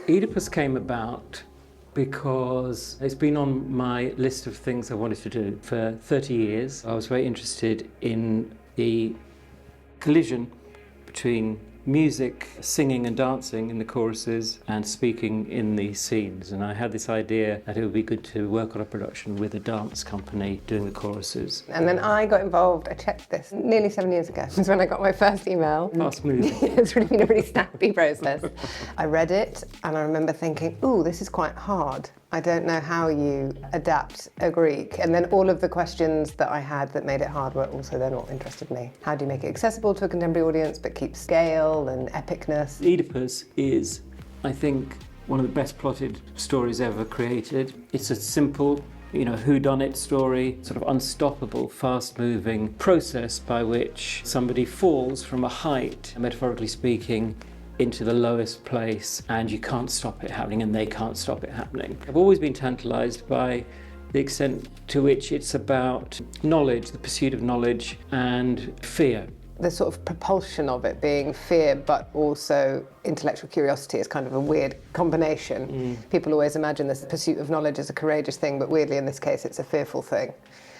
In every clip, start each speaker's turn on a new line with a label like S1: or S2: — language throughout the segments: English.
S1: Oedipus came about because it's been on my list of things I wanted to do for 30 years. I was very interested in the collision between music, singing and dancing in the choruses and speaking in the scenes. And I had this idea that it would be good to work on a production with a dance company doing the choruses.
S2: And then I got involved, I checked this nearly 7 years ago, was when I got my first email.
S1: Fast moving.
S2: It's really been a really snappy process. I read it and I remember thinking, ooh, this is quite hard. I don't know how you adapt a Greek. And then all of the questions that I had that made it hard were also then what interested me. How do you make it accessible to a contemporary audience but keep scale and epicness?
S1: Oedipus is, I think, one of the best plotted stories ever created. It's a simple, whodunit story, sort of unstoppable, fast-moving process by which somebody falls from a height, metaphorically speaking, into the lowest place, and you can't stop it happening and they can't stop it happening. I've always been tantalised by the extent to which it's about knowledge, the pursuit of knowledge, and fear.
S2: The sort of propulsion of it being fear but also intellectual curiosity is kind of a weird combination. People always imagine this pursuit of knowledge as a courageous thing, but weirdly in this case it's a fearful thing.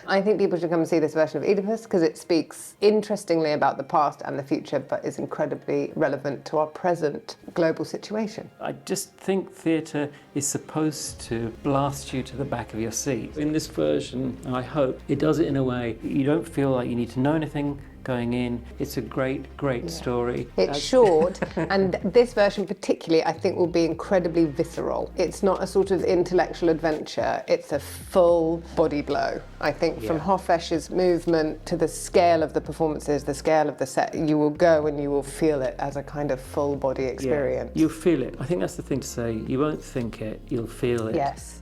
S2: I think people should come and see this version of Oedipus because it speaks interestingly about the past and the future but is incredibly relevant to our present global situation.
S1: I just think theatre is supposed to blast you to the back of your seat. In this version, and I hope, it does it in a way you don't feel like you need to know anything going in. It's a great story.
S2: It's short, and this version particularly I think will be incredibly visceral. It's not a sort of intellectual adventure, it's a full body blow. I think from Hofesch's movement to the scale of the performances, the scale of the set, you will go and you will feel it as a kind of full body experience.
S1: You'll feel it. I think that's the thing to say. You won't think it, you'll feel it.
S2: Yes.